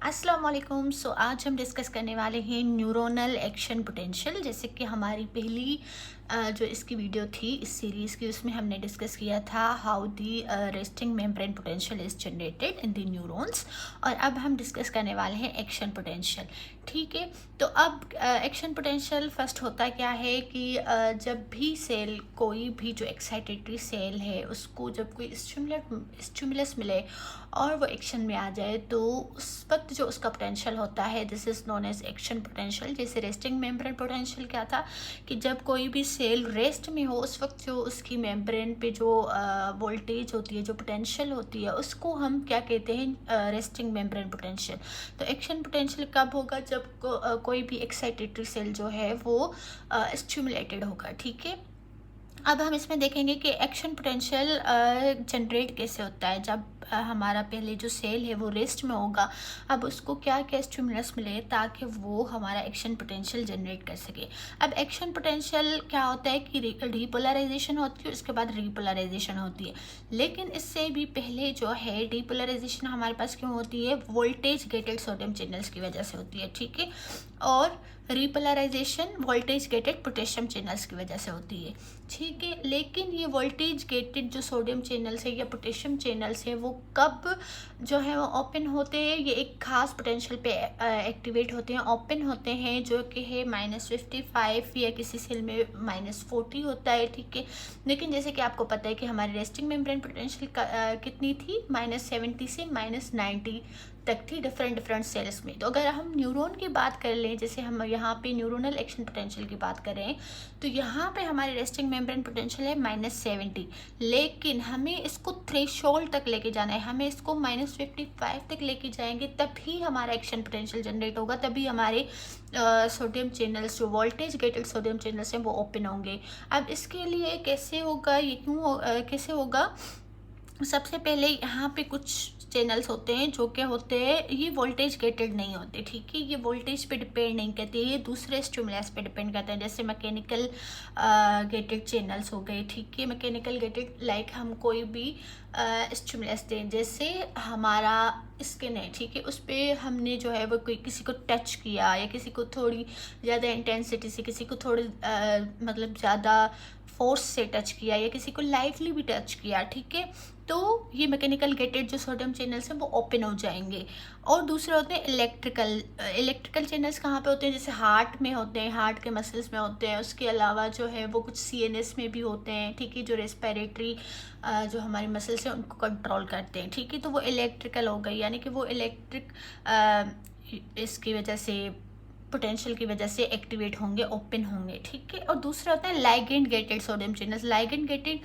अस्सलाम वालेकुम। आज हम डिस्कस करने वाले हैं न्यूरोनल एक्शन पोटेंशियल। जैसे कि हमारी पहली जो इसकी वीडियो थी इस सीरीज़ की, उसमें हमने डिस्कस किया था how the resting membrane potential is generated in the neurons. और अब हम डिस्कस करने वाले हैं एक्शन पोटेंशियल। ठीक है, तो अब एक्शन पोटेंशियल फर्स्ट होता क्या है कि जब भी सेल, कोई भी जो एक्साइटेटरी सेल है, उसको जब कोई स्टिमुलस मिले और वो एक्शन में आ जाए, तो उस वक्त जो उसका पोटेंशियल होता है this is known as action potential. जैसे रेस्टिंग मेम्ब्रेन पोटेंशियल क्या था कि जब कोई भी सेल रेस्ट में हो, उस वक्त जो उसकी मेम्ब्रेन पे जो वोल्टेज होती है, जो पोटेंशियल होती है, उसको हम क्या कहते हैं, रेस्टिंग मेम्ब्रेन पोटेंशियल। तो एक्शन पोटेंशियल कब होगा? जब कोई भी एक्साइटेटरी सेल जो है वो स्टिमुलेटेड होगा। ठीक है, अब हम इसमें देखेंगे कि एक्शन पोटेंशियल जनरेट कैसे होता है। जब हमारा पहले जो सेल है वो रेस्ट में होगा, अब उसको क्या क्या स्टिमुलस मिले ताकि वो हमारा एक्शन पोटेंशियल जनरेट कर सके। अब एक्शन पोटेंशियल क्या होता है कि डीपोलराइजेशन होती है, उसके बाद रीपोलराइजेशन होती है। लेकिन इससे भी पहले जो है डीपोलराइजेशन हमारे पास क्यों होती है? वोल्टेज गेटेड सोडियम चैनल्स की वजह से होती है। ठीक है, और repolarization voltage gated potassium channels की वजह से होती है। ठीक है, लेकिन ये वोल्टेज गेटेड जो सोडियम चैनल्स है या पोटेशियम चैनल्स है, वो कब जो है वो ओपन होते हैं? ये एक खास पोटेंशियल पे एक्टिवेट होते हैं, ओपन होते हैं, जो कि है -55 या किसी सेल में -40 होता है। ठीक है, लेकिन जैसे कि आपको पता है कि हमारी रेस्टिंग मेम्ब्रेन पोटेंशियल कितनी थी? -70 से -90 तक थी डिफरेंट सेल्स में। तो अगर हम न्यूरॉन की बात कर लें, जैसे हम यहाँ पे न्यूरोनल एक्शन पोटेंशियल की बात करें, तो यहाँ पे हमारी रेस्टिंग मेम्ब्रेन पोटेंशियल है -70, लेकिन हमें इसको थ्रेशोल्ड तक लेके जाना है। हमें इसको -55 तक लेके जाएंगे तभी हमारा एक्शन पोटेंशियल जनरेट होगा, तभी हमारे सोडियम चैनल्स, जो वोल्टेज गेटेड सोडियम चैनल्स हैं, वो ओपन होंगे। अब इसके लिए कैसे होगा, ये कैसे होगा? सबसे पहले यहाँ पे कुछ चैनल्स होते हैं जो क्या होते हैं, ये वोल्टेज गेटेड नहीं होते। ठीक है, ये वोल्टेज पे डिपेंड नहीं करते, ये दूसरे स्टिमुलस पे डिपेंड करते हैं। जैसे मैकेनिकल गेटेड चैनल्स हो गए। ठीक है, मैकेनिकल गेटेड लाइक हम कोई भी स्टिमुलस दें, जैसे हमारा स्किन है, ठीक है, उस पर हमने जो है वो कोई किसी को टच किया या किसी को थोड़ी ज़्यादा इंटेंसिटी से, किसी को थोड़ी मतलब ज़्यादा फोर्स से टच किया या किसी को लाइटली भी टच किया। ठीक है, तो ये मैकेनिकल गेटेड जो सोडियम चैनल्स हैं वो ओपन हो जाएंगे। और दूसरे होते हैं इलेक्ट्रिकल चैनल्स। कहाँ पे होते हैं? जैसे हार्ट में होते हैं, हार्ट के मसल्स में होते हैं। उसके अलावा जो है वो कुछ सीएनएस में भी होते हैं। ठीक है, जो रेस्पिरेटरी जो हमारी मसल्स हैं उनको कंट्रोल करते हैं। ठीक है, तो वो इलेक्ट्रिकल हो गई, यानी कि वो इलेक्ट्रिक इसकी वजह से, पोटेंशियल की वजह से एक्टिवेट होंगे, ओपन होंगे। ठीक है, और दूसरा होता है ligand gated sodium channels. Ligand gated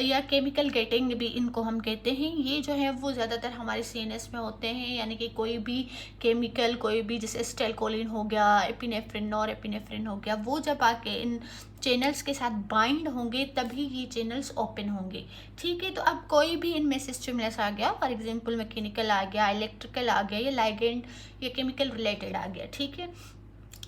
या केमिकल गेटिंग भी इनको हम कहते हैं। ये जो है वो ज़्यादातर हमारे सीएनएस में होते हैं, यानी कि कोई भी केमिकल, कोई भी जैसे स्टेलकोलिन हो गया, एपिनेफ्रिन, नॉर एपिनेफ्रिन हो गया, वो जब आके इन चैनल्स के साथ बाइंड होंगे तभी ये चैनल्स ओपन होंगे। ठीक है, तो अब कोई भी इनमें से स्टिमुलस आ गया, फॉर एग्जांपल मैकेनिकल आ गया, इलेक्ट्रिकल आ गया, या लाइगेंड या केमिकल रिलेटेड आ गया। ठीक है,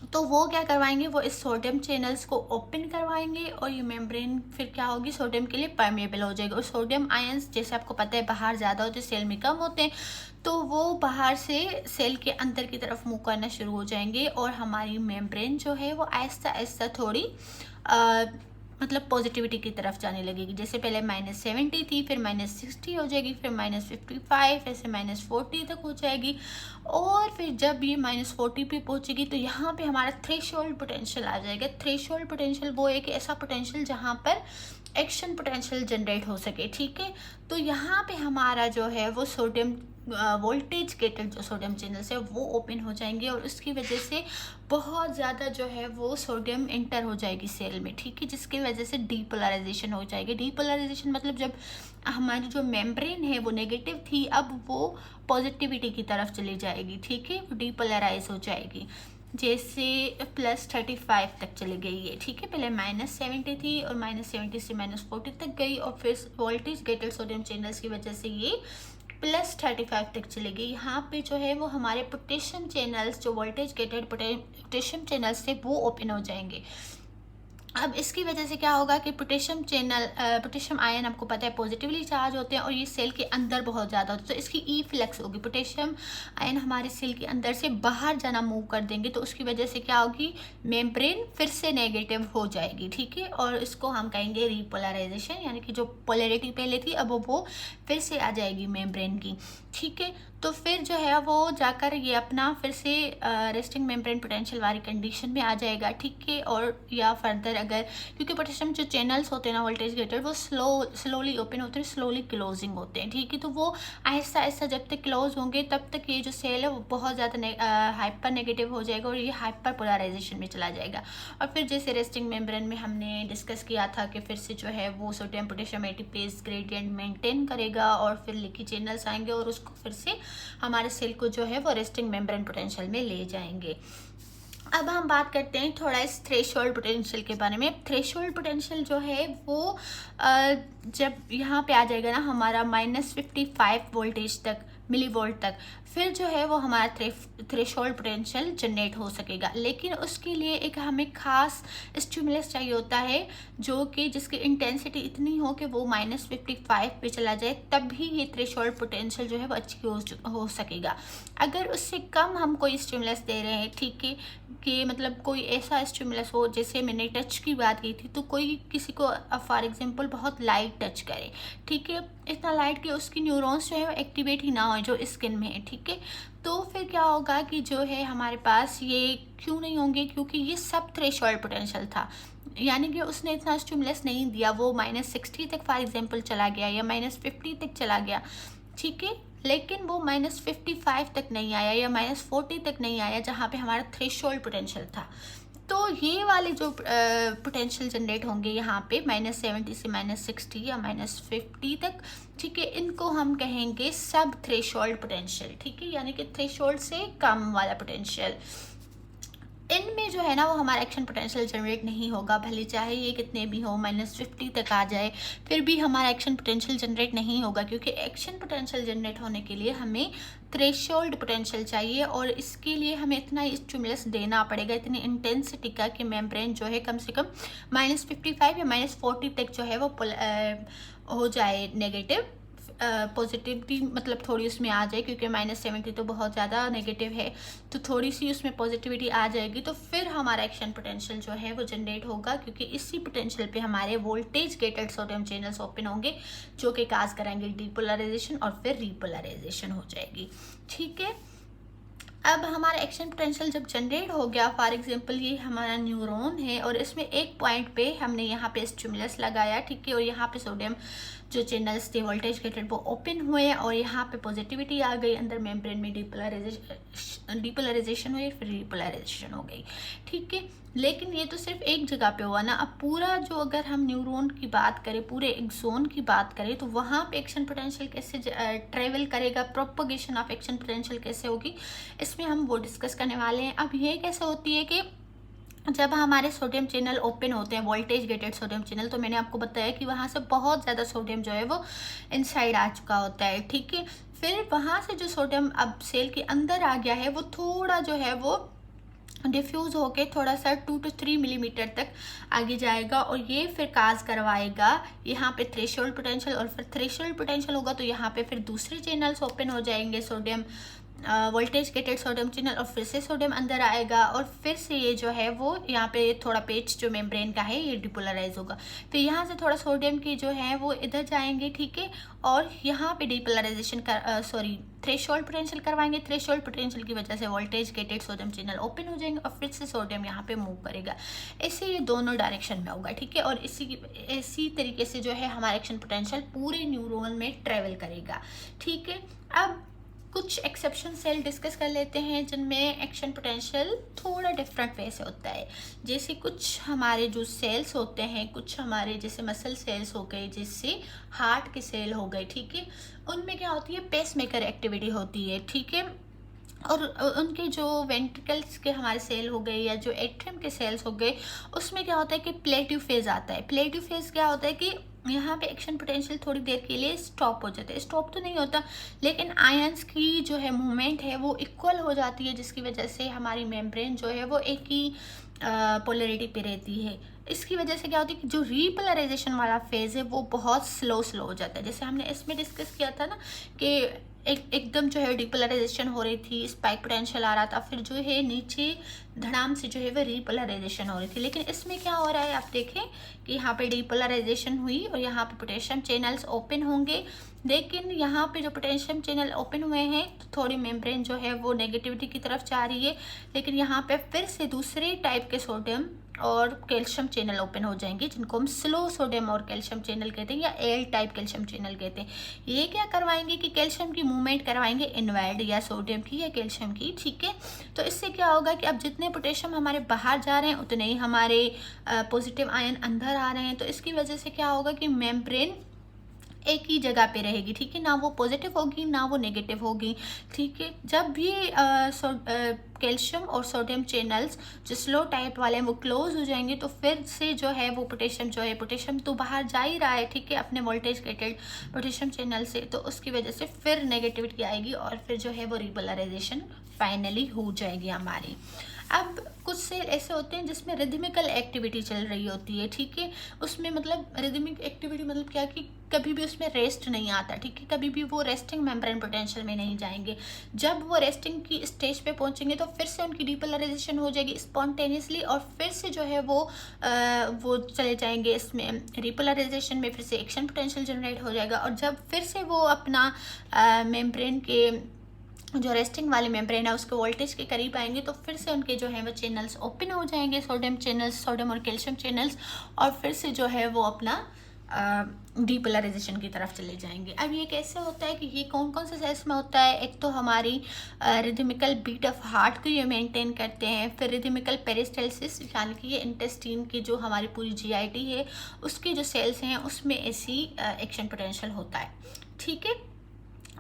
तो वो क्या करवाएंगे? वो इस सोडियम चैनल्स को ओपन करवाएंगे और ये मेम्ब्रेन फिर क्या होगी? सोडियम के लिए परमेबल हो जाएगा। और सोडियम आयंस, जैसे आपको पता है, बाहर ज़्यादा होते हैं, सेल में कम होते हैं, तो वो बाहर से सेल के अंदर की तरफ मूव करना शुरू हो जाएंगे और हमारी मेम्ब्रेन जो है वो आहिस्ता आहिस्ता थोड़ी मतलब पॉजिटिविटी की तरफ जाने लगेगी। जैसे पहले -70 थी, फिर -60 हो जाएगी, फिर -55, ऐसे -40 तक हो जाएगी। और फिर जब ये -40 पे पहुंचेगी तो यहाँ पे हमारा थ्रेशोल्ड पोटेंशियल आ जाएगा। थ्रेशोल्ड पोटेंशियल वो है कि ऐसा पोटेंशियल जहाँ पर एक्शन पोटेंशियल जनरेट हो सके। ठीक है, तो यहाँ पे हमारा जो है वो सोडियम वोल्टेज गेटेड जो सोडियम चैनल्स है वो ओपन हो जाएंगे और उसकी वजह से बहुत ज़्यादा जो है वो सोडियम इंटर हो जाएगी सेल में। ठीक है, जिसकी वजह से डीपोलराइजेशन हो जाएगी। डीपोलराइजेशन मतलब जब हमारी जो मेम्ब्रेन है वो नेगेटिव थी, अब वो पॉजिटिविटी की तरफ चली जाएगी। ठीक है, डीपोलराइज हो जाएगी, जैसे +35 तक चली गई है। ठीक है, पहले -70 थी और -70 से -40 तक गई, और फिर वोल्टेज गेटेड सोडियम चैनल्स की वजह से ये +35 तक चली गई। यहाँ पे जो है वो हमारे पोटेशियम चैनल्स, जो वोल्टेज गेटेड पोटेशियम चैनल्स थे, वो ओपन हो जाएंगे। अब इसकी वजह से क्या होगा कि पोटेशियम आयन आपको पता है पॉजिटिवली चार्ज होते हैं और ये सेल के अंदर बहुत ज़्यादा होते हैं, तो इसकी ई फ्लक्स होगी। पोटेशियम आयन हमारे सेल के अंदर से बाहर जाना मूव कर देंगे, तो उसकी वजह से क्या होगी, मेम्ब्रेन फिर से नेगेटिव हो जाएगी, ठीक है। और इसको हम कहेंगे रीपोलराइजेशन, यानी कि जो पोलैरिटी पहले थी अब वो फिर से आ जाएगी मेम्ब्रेन की, ठीक है। तो फिर जो है वो जाकर ये अपना फिर से रेस्टिंग मेम्ब्रेन पोटेंशियल वाली कंडीशन में आ जाएगा, ठीक है। और या फर्दर अगर, क्योंकि पोटेशियम जो चैनल्स होते हैं ना वोल्टेज गेटेड, वो स्लोली ओपन होते हैं, स्लोली क्लोजिंग होते हैं, ठीक है। तो वो आहिस्ता आहिस्ता जब तक क्लोज होंगे तब तक ये जो सेल है वो बहुत ज़्यादा हाइपर नेगेटिव हो जाएगा और ये हाइपर पोलराइजेशन में चला जाएगा। और फिर जैसे रेस्टिंग मेम्ब्रेन में हमने डिस्कस किया था कि फिर से जो है वो sodium potassium ATPase gradient maintain करेगा और फिर लीकी चैनल्स आएंगे और उसको फिर से हमारे सेल को जो है वो रेस्टिंग मेम्ब्रेन पोटेंशियल में ले जाएंगे। अब हम बात करते हैं थोड़ा इस थ्रेशोल्ड पोटेंशियल के बारे में। थ्रेशोल्ड पोटेंशियल जो है वो जब यहाँ पे आ जाएगा ना हमारा -55 वोल्टेज तक, मिली वोल्ट तक, फिर जो है वो हमारा थ्रेशोल्ड पोटेंशियल जनरेट हो सकेगा। लेकिन उसके लिए एक हमें खास स्टिमुलस चाहिए होता है जो कि जिसकी इंटेंसिटी इतनी हो कि वो -55 पे चला जाए, तब भी ये थ्रेशोल्ड पोटेंशियल जो है वो अच्छी हो सकेगा। अगर उससे कम हम कोई स्टिमुलस दे रहे हैं, ठीक है, कि मतलब कोई ऐसा स्टिमुलस हो, जैसे मैंने टच की बात की थी, तो कोई किसी को फॉर एग्जांपल बहुत लाइट टच करे, ठीक है, इतना लाइट कि उसकी न्यूरॉन्स जो है वो एक्टिवेट ही ना हो जो स्किन में है, ठीक है, तो फिर क्या होगा कि जो है हमारे पास ये क्यों नहीं होंगे, क्योंकि ये सब थ्रेशोल्ड पोटेंशियल था, यानी कि उसने इतना स्टिमुलस नहीं दिया, वो -60 तक फॉर एग्जांपल चला गया या -50 तक चला गया, ठीक है, लेकिन वो -55 तक नहीं आया या -40 तक नहीं आया जहाँ पे हमारा थ्रेशोल्ड पोटेंशियल था। तो ये वाले जो पोटेंशियल जनरेट होंगे यहाँ पे -70 से -60 या -50 तक, ठीक है, इनको हम कहेंगे सब थ्रेशोल्ड पोटेंशियल, ठीक है, यानी कि थ्रेशोल्ड से कम वाला पोटेंशियल। इनमें जो है ना वो हमारा एक्शन पोटेंशियल जनरेट नहीं होगा, भले चाहे ये कितने भी हो, -50 तक आ जाए, फिर भी हमारा एक्शन पोटेंशियल जनरेट नहीं होगा, क्योंकि एक्शन पोटेंशियल जनरेट होने के लिए हमें थ्रेशोल्ड पोटेंशियल चाहिए और इसके लिए हमें इतना स्टिमुलस देना पड़ेगा, इतनी इंटेंसिटी का, कि मेम्ब्रेन जो है कम से कम -55 या -40 तक जो है वो हो जाए नेगेटिव, पॉजिटिविटी मतलब थोड़ी उसमें आ जाए, क्योंकि -70 तो बहुत ज़्यादा नेगेटिव है, तो थोड़ी सी उसमें पॉजिटिविटी आ जाएगी, तो फिर हमारा एक्शन पोटेंशियल जो है वो जनरेट होगा, क्योंकि इसी पोटेंशियल पे हमारे voltage gated sodium channels open होंगे जो कि काज कराएंगे डीपोलराइजेशन और फिर रीपोलराइजेशन हो जाएगी, ठीक है। अब हमारा एक्शन पोटेंशियल जब जनरेट हो गया, फॉर एग्जांपल ये हमारा न्यूरॉन है और इसमें एक पॉइंट पे हमने यहाँ पे स्टिमुलस लगाया, ठीक है, और यहाँ पे सोडियम जो चैनल्स थे वोल्टेज गेटेड वो ओपन हुए और यहाँ पे पॉजिटिविटी आ गई, अंदर मेम्ब्रेन में डीपोलराइजेशन हुई, फिर रिपोलराइजेशन हो गई, ठीक है। लेकिन ये तो सिर्फ एक जगह पे हुआ ना, अब पूरा जो अगर हम न्यूरॉन की बात करें, पूरे एक्सोन की बात करें, तो वहाँ पे एक्शन पोटेंशियल कैसे ट्रेवल करेगा, प्रोपगेशन ऑफ एक्शन पोटेंशियल कैसे होगी, इसमें हम वो डिस्कस करने वाले हैं। अब ये कैसे होती है कि जब हमारे सोडियम चैनल ओपन होते हैं, वोल्टेज गेटेड सोडियम चैनल, तो मैंने आपको बताया कि वहाँ से बहुत ज़्यादा सोडियम जो है वो इनसाइड आ चुका होता है, ठीक है। फिर वहाँ से जो सोडियम अब सेल के अंदर आ गया है वो थोड़ा जो है वो डिफ्यूज़ होके थोड़ा सा 2 to 3 मिलीमीटर तक आगे जाएगा और ये फिर काज करवाएगा यहाँ पे थ्रेशोल्ड पोटेंशियल, और फिर थ्रेशोल्ड पोटेंशियल होगा तो यहाँ पे फिर दूसरे चैनल्स ओपन हो जाएंगे, sodium voltage gated sodium channel, और फिर से सोडियम अंदर आएगा और फिर से ये जो है वो यहाँ पे थोड़ा पेच जो मेम्ब्रेन का है ये डिपोलराइज होगा, फिर यहाँ से थोड़ा सोडियम की जो है वो इधर जाएंगे, ठीक है, और यहाँ पे डिपोलराइजेशन थ्रेशोल्ड पोटेंशियल करवाएंगे। थ्रेशोल्ड पोटेंशियल की वजह से voltage gated sodium channel open हो जाएंगे और फिर से सोडियम यहाँ पे मूव करेगा, ऐसे ये दोनों डायरेक्शन में होगा, ठीक है। और इसी तरीके से जो है हमारा एक्शन पोटेंशियल पूरे न्यूरॉन में ट्रेवल करेगा, ठीक है। अब कुछ एक्सेप्शन सेल डिस्कस कर लेते हैं जिनमें एक्शन पोटेंशियल थोड़ा डिफरेंट वे से होता है, जैसे कुछ हमारे जो सेल्स होते हैं, कुछ हमारे जैसे मसल सेल्स हो गए, जैसे हार्ट के सेल हो गए, ठीक है, उनमें क्या होती है, पेसमेकर एक्टिविटी होती है, ठीक है। और उनके जो वेंट्रिकल्स के हमारे सेल हो गए या जो एट्रियम के सेल्स हो गए, उसमें क्या होता है कि प्लेटिव फेज आता है। प्लेटिव फेज क्या होता है कि यहाँ पे एक्शन पोटेंशियल थोड़ी देर के लिए स्टॉप हो जाता है। स्टॉप तो नहीं होता, लेकिन आयंस की जो है मूवमेंट है वो इक्वल हो जाती है, जिसकी वजह से हमारी मेम्ब्रेन जो है वो एक ही पोलरिटी पे रहती है। इसकी वजह से क्या होती है कि जो रीपोलराइजेशन वाला फेज़ है वो बहुत स्लो हो जाता है। जैसे हमने इसमें डिस्कस किया था ना कि एकदम जो है डिपोलराइजेशन हो रही थी, स्पाइक पोटेंशियल आ रहा था, फिर जो है नीचे धड़ाम से जो है वो रीपोलराइजेशन हो रही थी। लेकिन इसमें क्या हो रहा है, आप देखें कि यहाँ पे डिपोलराइजेशन हुई और यहाँ पे पोटेशियम चैनल्स ओपन होंगे, लेकिन यहाँ पे जो पोटेशियम चैनल ओपन हुए हैं तो थोड़ी मेम्ब्रेन जो है वो नेगेटिविटी की तरफ जा रही है, लेकिन यहाँ पे फिर से दूसरे टाइप के सोडियम और कैल्शियम चैनल ओपन हो जाएंगे, जिनको हम स्लो सोडियम और कैल्शियम चैनल कहते हैं या एल टाइप कैल्शियम चैनल कहते हैं। ये क्या करवाएंगे कि कैल्शियम की मूवमेंट करवाएंगे इनवर्ड, या सोडियम की या कैल्शियम की, ठीक है। तो इससे क्या होगा कि अब जितने पोटेशियम हमारे बाहर जा रहे हैं उतने ही हमारे पॉजिटिव आयन अंदर आ रहे हैं। तो इसकी वजह से क्या होगा कि मेम्ब्रेन एक ही जगह पे रहेगी, ठीक है, ना वो पॉजिटिव होगी ना वो नेगेटिव होगी, ठीक है। जब भी कैल्शियम और सोडियम चैनल्स जो स्लो टाइप वाले हैं वो क्लोज हो जाएंगे, तो फिर से जो है वो पोटेशियम तो बाहर जा ही रहा है, ठीक है, अपने वोल्टेज रेटेड पोटेशियम चैनल से, तो उसकी वजह से फिर नेगेटिविटी आएगी और फिर जो है वो रिपोलराइजेशन फाइनली हो जाएगी हमारी। अब कुछ सेल ऐसे होते हैं जिसमें रिदमिकल एक्टिविटी चल रही होती है, ठीक है। उसमें मतलब रिदमिक एक्टिविटी मतलब क्या कि कभी भी उसमें रेस्ट नहीं आता, ठीक है, कभी भी वो रेस्टिंग मेम्ब्रेन पोटेंशियल में नहीं जाएंगे। जब वो रेस्टिंग की स्टेज पे पहुंचेंगे तो फिर से उनकी डिपोलराइजेशन हो जाएगी स्पॉन्टेनियसली, और फिर से जो है वो चले जाएंगे इसमें रिपोलराइजेशन में, फिर से एक्शन पोटेंशियल जनरेट हो जाएगा। और जब फिर से वो अपना मेम्ब्रेन के जो रेस्टिंग वाले मेम्ब्रेन है उसके वोल्टेज के करीब आएंगे, तो फिर से उनके जो है वो चैनल्स ओपन हो जाएंगे, सोडियम और कैल्शियम चैनल्स, और फिर से जो है वो अपना डिपोलराइजेशन की तरफ चले जाएंगे। अब ये कैसे होता है कि ये कौन कौन से सेल्स में होता है? एक तो हमारी रिदमिकल बीट ऑफ हार्ट को ये मेंटेन करते हैं, फिर रिदमिकल पेरिस्टाल्सिस यानी कि ये इंटेस्टाइन की जो हमारी पूरी जीआईटी है उसके जो सेल्स हैं उसमें ऐसी एक्शन पोटेंशियल होता है, ठीक है।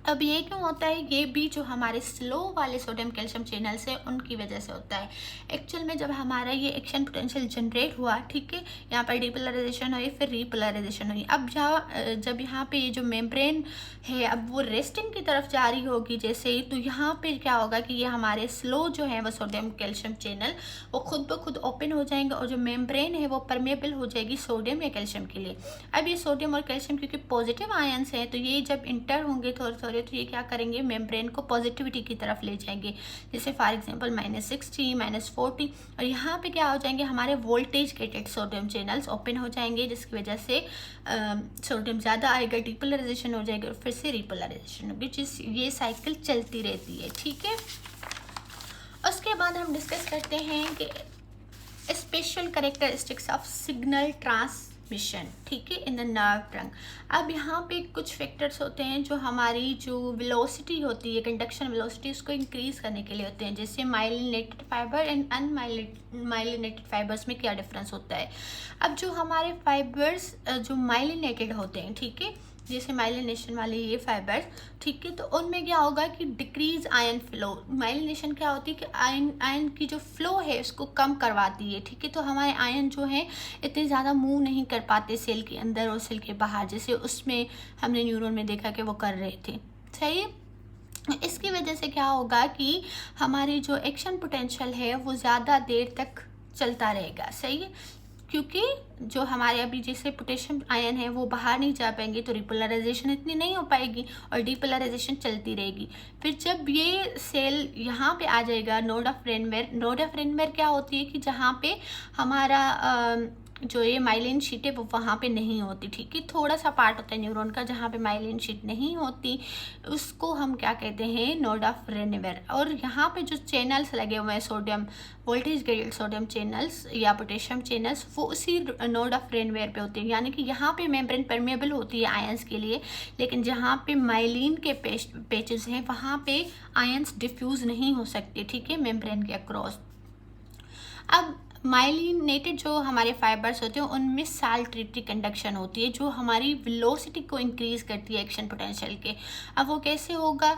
अब ये क्यों होता है? ये भी जो हमारे स्लो वाले सोडियम कैल्शियम चैनल्स है उनकी वजह से होता है। एक्चुअल में जब हमारा ये एक्शन पोटेंशियल जनरेट हुआ, ठीक है, यहाँ पर डिपोलराइजेशन हुई, फिर रिपोलराइजेशन हुई। अब जब यहाँ पे ये जो मेम्ब्रेन है अब वो रेस्टिंग की तरफ जा रही होगी जैसे ही, तो यहाँ पे क्या होगा कि ये हमारे स्लो जो है वो सोडियम कैल्शियम चैनल वो खुद ब खुद ओपन हो जाएंगे, और जो मेम्ब्रेन है वो परमेबल हो जाएगी सोडियम या कैल्शियम के लिए। अब ये सोडियम और कैल्शियम क्योंकि पॉजिटिव आयंस हैं, तो ये जब इंटर होंगे थोड़े तो ये क्या करेंगे, मेम्ब्रेन को पॉजिटिविटी की तरफ ले जाएंगे, जैसे फॉर एग्जांपल -60 -40, और यहाँ पे क्या हो जाएंगे हमारे voltage gated sodium channels open हो जाएंगे, जिसकी वजह से सोडियम ज़्यादा आएगा, डिपोलराइजेशन हो जाएगी और फिर से रिपोलराइजेशन होगी, ये साइकिल चलती रहती है, ठीक है। उसके बाद हम डिस्कस करते हैं कि special characteristics of signal transmission, ठीक है, इन द नर्व ट्रंक। अब यहाँ पे कुछ फैक्टर्स होते हैं जो हमारी जो वेलोसिटी होती है, कंडक्शन वेलोसिटी, उसको इंक्रीज करने के लिए होते हैं, जैसे myelinated fibre and unmyelinated fibres में क्या डिफरेंस होता है। अब जो हमारे फाइबर्स जो माइलिनेटेड होते हैं, ठीक है, जैसे माइलिनेशन वाले ये फाइबर्स, ठीक है, तो उनमें क्या होगा कि डिक्रीज आयन फ्लो। माइलिनेशन क्या होती है कि आयन की जो फ्लो है उसको कम करवाती है, ठीक है, तो हमारे आयन जो है इतने ज़्यादा मूव नहीं कर पाते सेल के अंदर और सेल के बाहर, जैसे उसमें हमने न्यूरॉन में देखा कि वो कर रहे थे, सही है। इसकी वजह से क्या होगा कि हमारी जो एक्शन पोटेंशियल है वो ज़्यादा देर तक चलता रहेगा, सही है, क्योंकि जो हमारे अभी जैसे पोटेशियम आयन है वो बाहर नहीं जा पाएंगे, तो रिपोलराइजेशन इतनी नहीं हो पाएगी और डिपोलराइजेशन चलती रहेगी। फिर जब ये सेल यहाँ पे आ जाएगा नोड ऑफ रेनवेयर क्या होती है कि जहाँ पे हमारा जो ये माइलिन शीट है वो वहाँ पे नहीं होती, ठीक है, थोड़ा सा पार्ट होता है न्यूरॉन का जहाँ पे माइलिन शीट नहीं होती, उसको हम क्या कहते हैं, नोड ऑफ रेनवेयर। और यहाँ पे जो चैनल्स लगे हुए हैं sodium voltage gated sodium channels या पोटेशियम चैनल्स, वो उसी नोड ऑफ रेनवेयर पे होते हैं, यानी कि यहाँ पे मेम्ब्रेन परमेबल होती है आयंस के लिए, लेकिन जहाँ पे माइलिन के पेचेस हैं वहाँ पे आयंस डिफ्यूज़ नहीं हो सकते, ठीक है, मेम्ब्रेन के अक्रॉस। अब माइलिनेटेड जो हमारे फाइबर्स होते हैं उनमें साल्ट्रेटरी कंडक्शन होती है जो हमारी वेलोसिटी को इंक्रीज करती है एक्शन पोटेंशियल के। अब वो कैसे होगा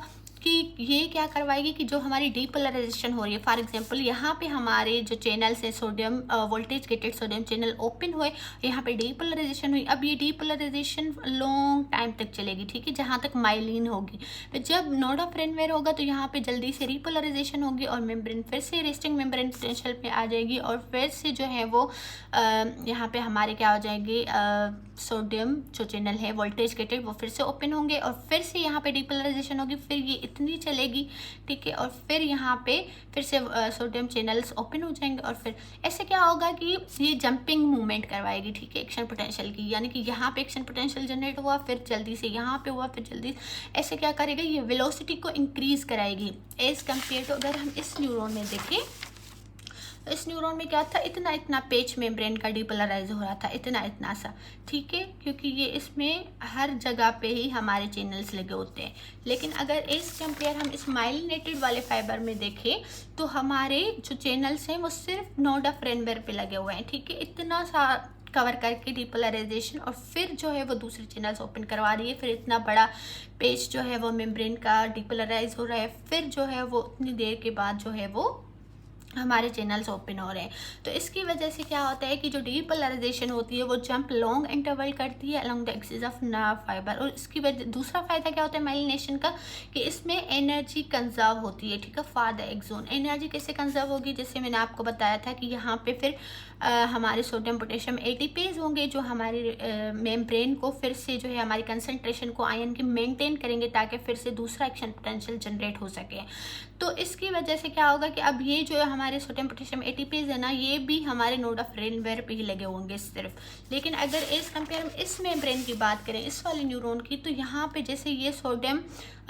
कि ये क्या करवाएगी कि जो हमारी डीपोलराइजेशन हो रही है, फॉर एग्जांपल यहाँ पे हमारे जो चैनल्स है sodium voltage gated sodium channel open हुए, यहाँ पे डीपोलराइजेशन हुई। अब ये डीपोलराइजेशन लॉन्ग टाइम तक चलेगी, ठीक है, जहाँ तक माइलिन होगी। फिर जब नोड ऑफ रेनवेयर होगा तो यहाँ पे जल्दी से रिपोलराइजेशन होगी और मेम्ब्रेन फिर से रेस्टिंग मेम्ब्रेन पोटेंशियल पे आ जाएगी और फिर से जो है वो यहाँ पे हमारे क्या हो जाएंगे, सोडियम जो चैनल है वोल्टेज गेटेड वो फिर से ओपन होंगे और फिर से यहाँ पे डीपोलराइजेशन होगी। फिर ये इतनी चलेगी, ठीक है, और फिर यहाँ पे फिर से सोडियम चैनल्स ओपन हो जाएंगे और फिर ऐसे क्या होगा कि ये जंपिंग मूवमेंट करवाएगी, ठीक है, एक्शन पोटेंशियल की। यानी कि यहाँ पे एक्शन पोटेंशियल जनरेट हुआ, फिर जल्दी से यहाँ पे हुआ, फिर जल्दी ऐसे क्या करेगा, ये वेलोसिटी को इंक्रीज कराएगी एज कम्पेयर टू अगर हम इस न्यूरॉन में देखें। इस न्यूरॉन में क्या था, इतना इतना पेच मेम्ब्रेन का डीपोलराइज हो रहा था, इतना इतना सा, ठीक है, क्योंकि ये इसमें हर जगह पे ही हमारे चैनल्स लगे होते हैं। लेकिन अगर इस कंपेयर हम इस माइलिनेटेड वाले फाइबर में देखें तो हमारे जो चैनल्स हैं वो सिर्फ नोड ऑफ रेनवेयर पे लगे हुए हैं, ठीक है, इतना सा कवर करके डीपोलराइजेशन और फिर जो है वो दूसरे चैनल्स ओपन करवा रही है। फिर इतना बड़ा पेज जो है वो मेम्ब्रेन का डीपोलराइज हो रहा है, फिर जो है वो उतनी देर के बाद जो है वो हमारे चैनल्स ओपन हो रहे हैं। तो इसकी वजह से क्या होता है कि जो डीपोलराइजेशन होती है वो जंप लॉन्ग इंटरवल करती है along the axis of nerve fibre. और इसकी वजह दूसरा फायदा क्या होता है माइलिनेशन का, कि इसमें एनर्जी कंजर्व होती है, ठीक है, फॉर द एक्सोन। एनर्जी कैसे कंजर्व होगी, जैसे मैंने आपको बताया था कि यहाँ पे फिर हमारे सोडियम पोटेशियम एटीपीज होंगे जो हमारे मेम्ब्रेन को फिर से जो है हमारी कंसंट्रेशन को आयन की मेंटेन करेंगे ताकि फिर से दूसरा एक्शन पोटेंशियल जनरेट हो सके। तो इसकी वजह से क्या होगा कि अब ये जो हमारे सोडियम पोटेशियम एटीपीज है ना, ये भी हमारे नोड ऑफ रेनवेयर पे ही लगे होंगे सिर्फ। लेकिन अगर इस कंपेयर इस मेम्ब्रेन की बात करें, इस वाले न्यूरॉन की, तो यहाँ पे जैसे ये sodium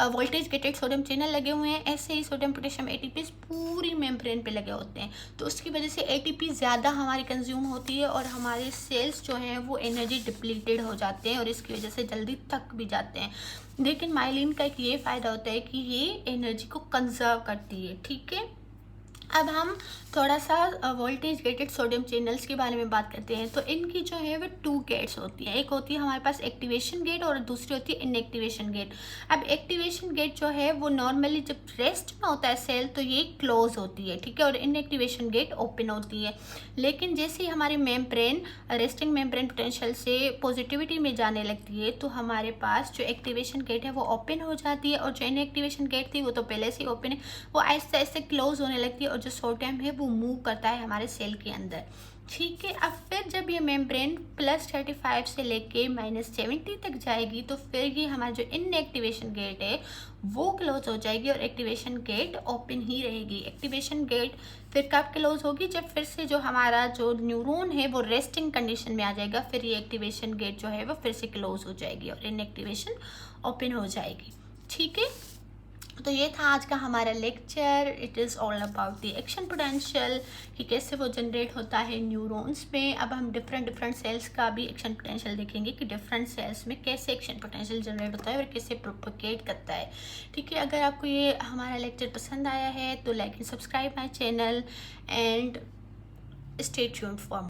voltage gated sodium channel लगे हुए हैं, ऐसे ही सोडियम पोटेशियम एटीपीज पूरी मेम्ब्रेन पे लगे होते हैं। तो उसकी वजह से एटीपी ज़्यादा हमारी कंज्यूम होती है और हमारे सेल्स जो हैं वो एनर्जी डिप्लीटेड हो जाते हैं और इसकी वजह से जल्दी थक भी जाते हैं। लेकिन माइलिन का एक ये फ़ायदा होता है कि ये एनर्जी को कंजर्व करती है, ठीक है। अब हम थोड़ा सा वोल्टेज गेटेड सोडियम चैनल्स के बारे में बात करते हैं। तो इनकी जो है वो 2 गेट्स होती हैं, एक होती है हमारे पास एक्टिवेशन गेट और दूसरी होती है इनएक्टिवेशन गेट। अब एक्टिवेशन गेट जो है वो नॉर्मली जब रेस्ट में होता है सेल तो ये क्लोज होती है, ठीक है, और इनएक्टिवेशन गेट ओपन होती है। लेकिन जैसे ही हमारी मेम्ब्रेन रेस्टिंग मेम्ब्रेन पोटेंशियल से पॉजिटिविटी में जाने लगती है तो हमारे पास जो एक्टिवेशन गेट है वो ओपन हो जाती है और जो इनएक्टिवेशन गेट थी वो तो पहले से ही ओपन है, वो आहिस्ते आहिस्ते क्लोज होने लगती है और जो सोडियम है वो मूव करता है हमारे सेल के अंदर, ठीक है। अब फिर जब ये मेम्ब्रेन +35 से लेके -70 तक जाएगी तो फिर ये हमारा जो इनएक्टिवेशन गेट है वो क्लोज हो जाएगी और एक्टिवेशन गेट ओपन ही रहेगी। एक्टिवेशन गेट फिर कब क्लोज होगी, जब फिर से जो हमारा जो न्यूरॉन है वो रेस्टिंग कंडीशन में आ जाएगा, फिर ये एक्टिवेशन गेट जो है वो फिर से क्लोज हो जाएगी और इनएक्टिवेशन ओपन हो जाएगी, ठीक है। तो ये था आज का हमारा lecture. It is all about the action potential, कि कैसे वो जनरेट होता है न्यूरॉन्स में। अब हम डिफरेंट सेल्स का भी एक्शन पोटेंशियल देखेंगे कि डिफरेंट सेल्स में कैसे एक्शन पोटेंशियल जनरेट होता है और कैसे प्रोपोगेट करता है, ठीक है। अगर आपको ये हमारा लेक्चर पसंद आया है तो like and subscribe my channel and stay tuned for